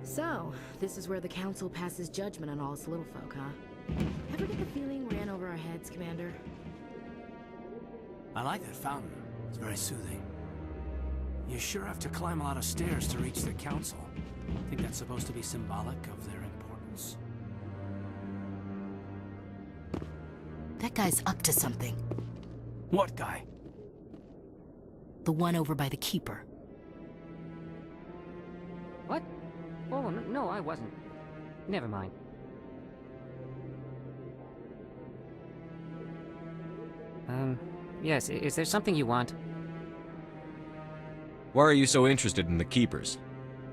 So, this is where the Council passes judgment on all us little folk, huh? Ever get the feeling we're in over our heads, Commander? I like that fountain. It's very soothing. You sure have to climb a lot of stairs to reach the Council. Think that's supposed to be symbolic of their importance? That guy's up to something. What guy? The one over by the Keeper. What? Oh, no, I wasn't. Never mind. Yes, is there something you want? Why are you so interested in the Keepers?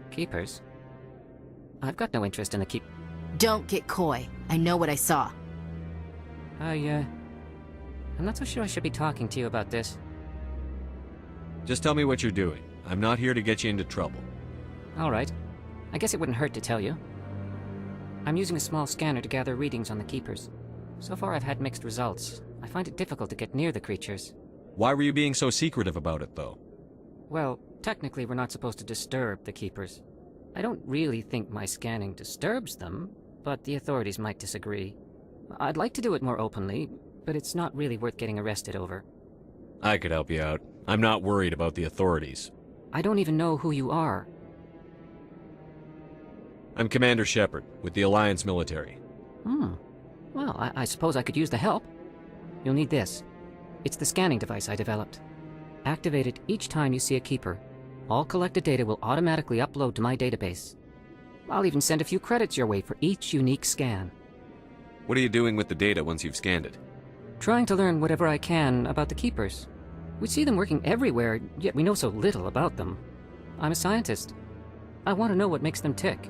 Keepers? I've got no interest in the Don't get coy. I know what I saw. I'm not so sure I should be talking to you about this. Just tell me what you're doing. I'm not here to get you into trouble. All right. I guess it wouldn't hurt to tell you. I'm using a small scanner to gather readings on the Keepers. So far I've had mixed results. I find it difficult to get near the creatures. Why were you being so secretive about it, though? Well, technically we're not supposed to disturb the Keepers. I don't really think my scanning disturbs them, but the authorities might disagree. I'd like to do it more openly, but it's not really worth getting arrested over. I could help you out. I'm not worried about the authorities. I don't even know who you are. I'm Commander Shepard, with the Alliance military. Well, I suppose I could use the help. You'll need this. It's the scanning device I developed. Activate it each time you see a Keeper. All collected data will automatically upload to my database. I'll even send a few credits your way for each unique scan. What are you doing with the data once you've scanned it? Trying to learn whatever I can about the Keepers. We see them working everywhere, yet we know so little about them. I'm a scientist. I want to know what makes them tick.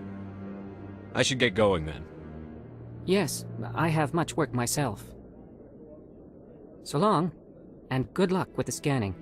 I should get going then. Yes, I have much work myself. So long, and good luck with the scanning.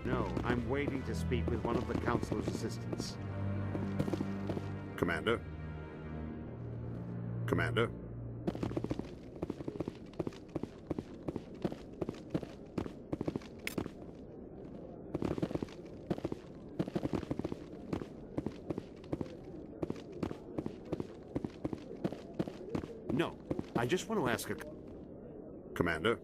No, I'm waiting to speak with one of the Councilor's assistants. Commander? Commander? No, I just want to ask a... Commander?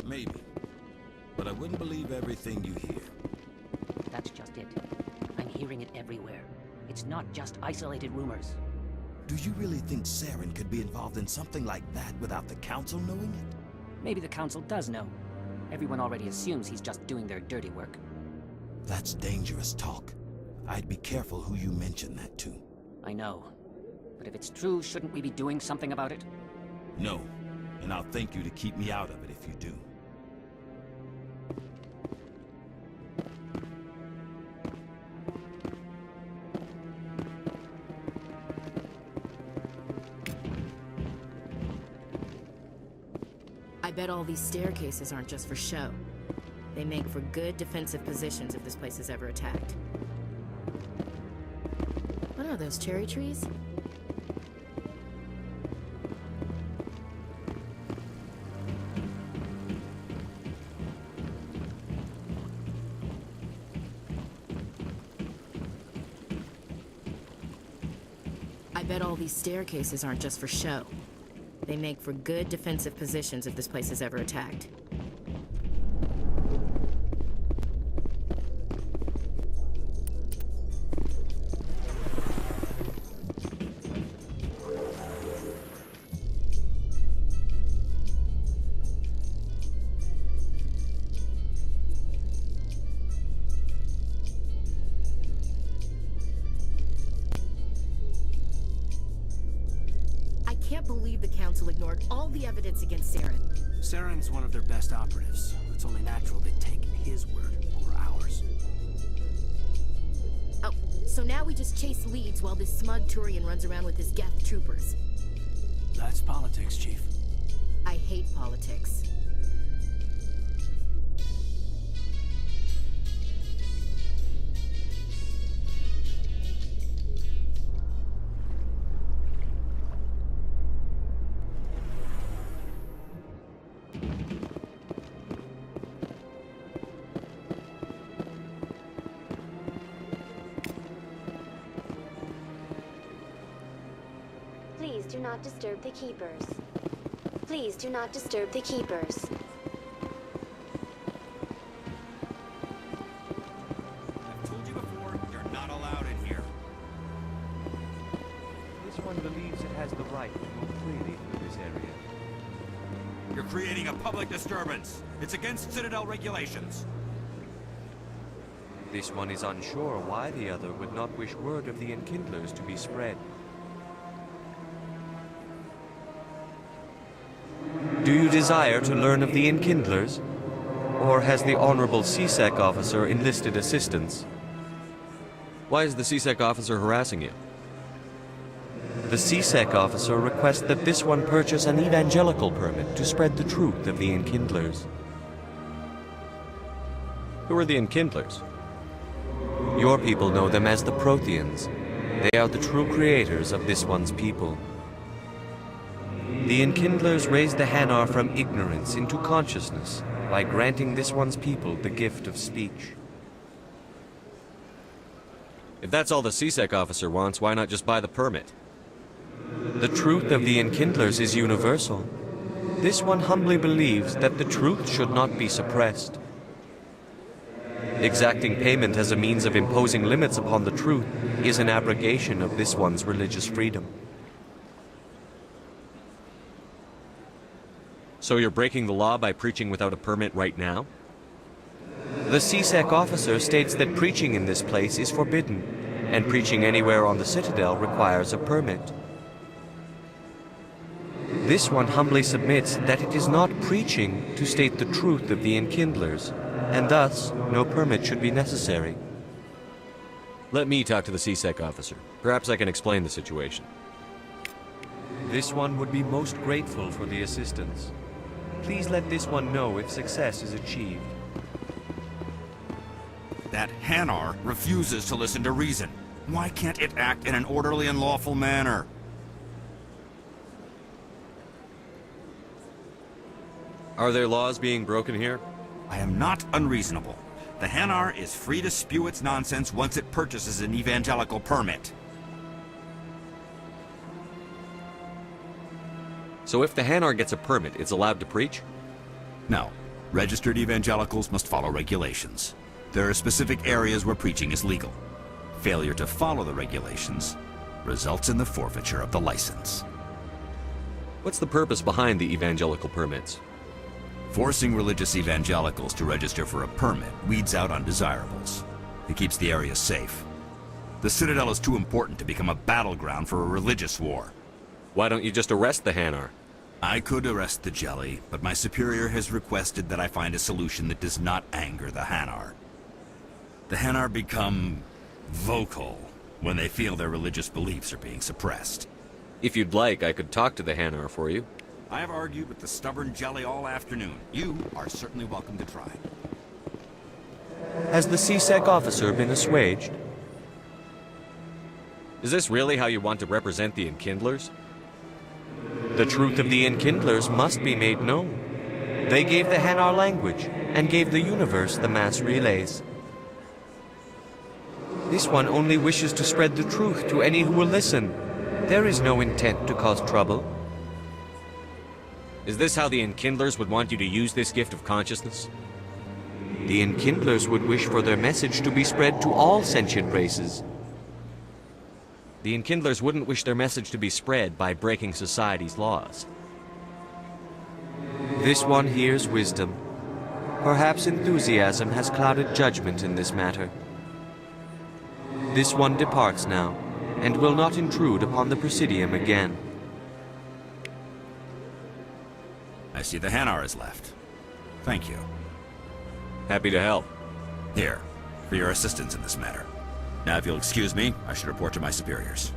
Maybe. But I wouldn't believe everything you hear. That's just it. I'm hearing it everywhere. It's not just isolated rumors. Do you really think Saren could be involved in something like that without the Council knowing it? Maybe the Council does know. Everyone already assumes he's just doing their dirty work. That's dangerous talk. I'd be careful who you mention that to. I know. But if it's true, shouldn't we be doing something about it? No. And I'll thank you to keep me out of it if you do. I bet all these staircases aren't just for show. They make for good defensive positions if this place is ever attacked. What are those, cherry trees? I bet all these staircases aren't just for show. They make for good defensive positions if this place is ever attacked. believe the Council ignored all the evidence against Saren. Saren's one of their best operatives. It's only natural they take his word over ours. Oh, so now we just chase leads while this smug Turian runs around with his Geth troopers. That's politics, Chief. I hate politics. Please do not disturb the keepers. Please do not disturb the keepers. I've told you before, you're not allowed in here. This one believes it has the right to move freely through this area. You're creating a public disturbance. It's against Citadel regulations. This one is unsure why the other would not wish word of the Enkindlers to be spread. Do you desire to learn of the Enkindlers? Or has the Honorable CSEC officer enlisted assistance? Why is the CSEC officer harassing you? The CSEC officer requests that this one purchase an evangelical permit to spread the truth of the Enkindlers. Who are the Enkindlers? Your people know them as the Protheans. They are the true creators of this one's people. The Enkindlers raised the Hanar from ignorance into consciousness by granting this one's people the gift of speech. If that's all the CSEC officer wants, why not just buy the permit? The truth of the Enkindlers is universal. This one humbly believes that the truth should not be suppressed. Exacting payment as a means of imposing limits upon the truth is an abrogation of this one's religious freedom. So you're breaking the law by preaching without a permit right now? The CSEC officer states that preaching in this place is forbidden, and preaching anywhere on the Citadel requires a permit. This one humbly submits that it is not preaching to state the truth of the Enkindlers, and thus no permit should be necessary. Let me talk to the CSEC officer. Perhaps I can explain the situation. This one would be most grateful for the assistance. Please let this one know if success is achieved. That Hanar refuses to listen to reason. Why can't it act in an orderly and lawful manner? Are there laws being broken here? I am not unreasonable. The Hanar is free to spew its nonsense once it purchases an evangelical permit. So if the Hanar gets a permit, it's allowed to preach? No. Registered evangelicals must follow regulations. There are specific areas where preaching is legal. Failure to follow the regulations results in the forfeiture of the license. What's the purpose behind the evangelical permits? Forcing religious evangelicals to register for a permit weeds out undesirables. It keeps the area safe. The Citadel is too important to become a battleground for a religious war. Why don't you just arrest the Hanar? I could arrest the Jelly, but my superior has requested that I find a solution that does not anger the Hanar. The Hanar become vocal when they feel their religious beliefs are being suppressed. If you'd like, I could talk to the Hanar for you. I have argued with the stubborn Jelly all afternoon. You are certainly welcome to try. Has the CSEC officer been assuaged? Is this really how you want to represent the Enkindlers? The truth of the Enkindlers must be made known. They gave the Hanar language, and gave the universe the mass relays. This one only wishes to spread the truth to any who will listen. There is no intent to cause trouble. Is this how the Enkindlers would want you to use this gift of consciousness? The Enkindlers would wish for their message to be spread to all sentient races. The Enkindlers wouldn't wish their message to be spread by breaking society's laws. This one hears wisdom. Perhaps enthusiasm has clouded judgment in this matter. This one departs now, and will not intrude upon the Presidium again. I see the Hanar is left. Thank you. Happy to help. Here, for your assistance in this matter. Now, if you'll excuse me, I should report to my superiors.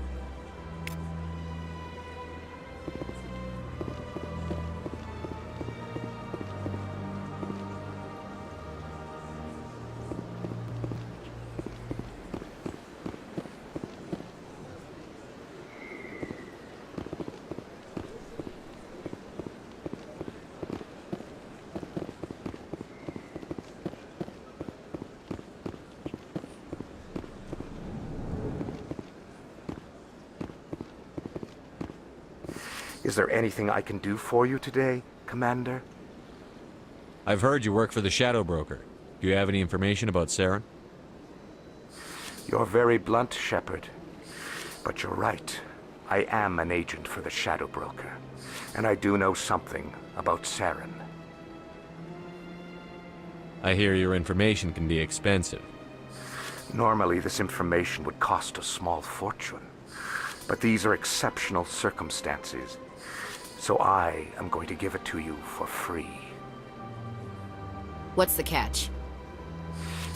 Is there anything I can do for you today, Commander? I've heard you work for the Shadow Broker. Do you have any information about Saren? You're very blunt, Shepard. But you're right. I am an agent for the Shadow Broker. And I do know something about Saren. I hear your information can be expensive. Normally, this information would cost a small fortune. But these are exceptional circumstances. So I am going to give it to you for free. What's the catch?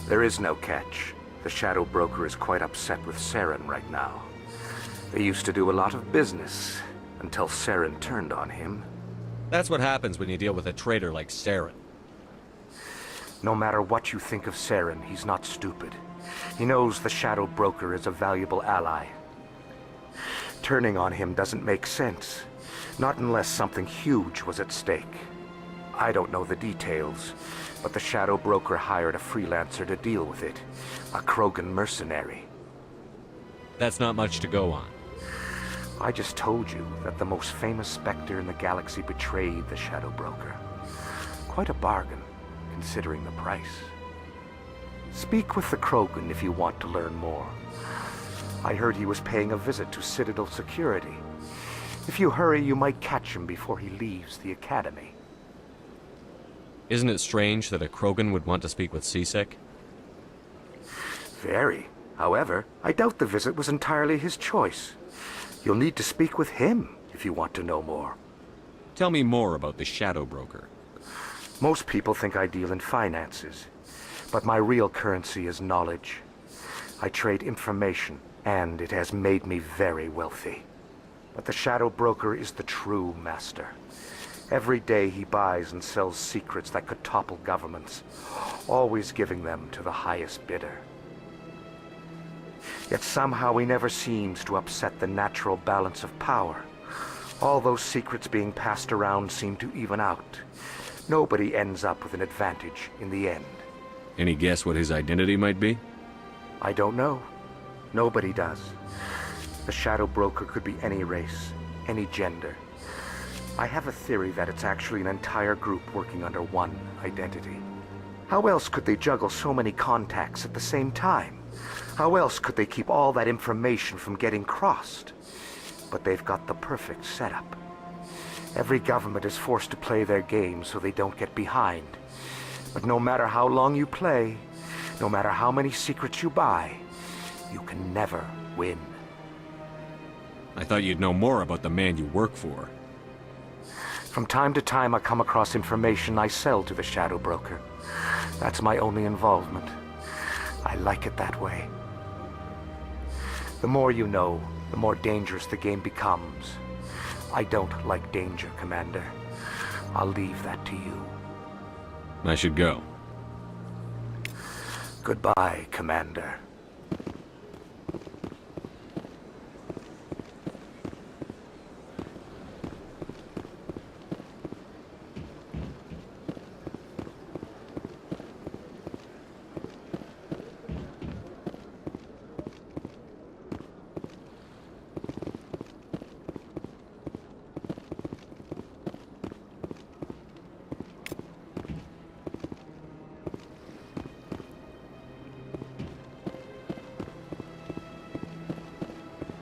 There is no catch. The Shadow Broker is quite upset with Saren right now. They used to do a lot of business, until Saren turned on him. That's what happens when you deal with a traitor like Saren. No matter what you think of Saren, he's not stupid. He knows the Shadow Broker is a valuable ally. Turning on him doesn't make sense. Not unless something huge was at stake. I don't know the details, but the Shadow Broker hired a freelancer to deal with it. A Krogan mercenary. That's not much to go on. I just told you that the most famous Spectre in the galaxy betrayed the Shadow Broker. Quite a bargain, considering the price. Speak with the Krogan if you want to learn more. I heard he was paying a visit to Citadel security. If you hurry, you might catch him before he leaves the Academy. Isn't it strange that a Krogan would want to speak with C-Sec? Very. However, I doubt the visit was entirely his choice. You'll need to speak with him if you want to know more. Tell me more about the Shadow Broker. Most people think I deal in finances, but my real currency is knowledge. I trade information, and it has made me very wealthy. But the Shadow Broker is the true master. Every day he buys and sells secrets that could topple governments, always giving them to the highest bidder. Yet somehow he never seems to upset the natural balance of power. All those secrets being passed around seem to even out. Nobody ends up with an advantage in the end. Any guess what his identity might be? I don't know. Nobody does. The Shadow Broker could be any race, any gender. I have a theory that it's actually an entire group working under one identity. How else could they juggle so many contacts at the same time? How else could they keep all that information from getting crossed? But they've got the perfect setup. Every government is forced to play their game so they don't get behind. But no matter how long you play, no matter how many secrets you buy, you can never win. I thought you'd know more about the man you work for. From time to time, I come across information I sell to the Shadow Broker. That's my only involvement. I like it that way. The more you know, the more dangerous the game becomes. I don't like danger, Commander. I'll leave that to you. I should go. Goodbye, Commander.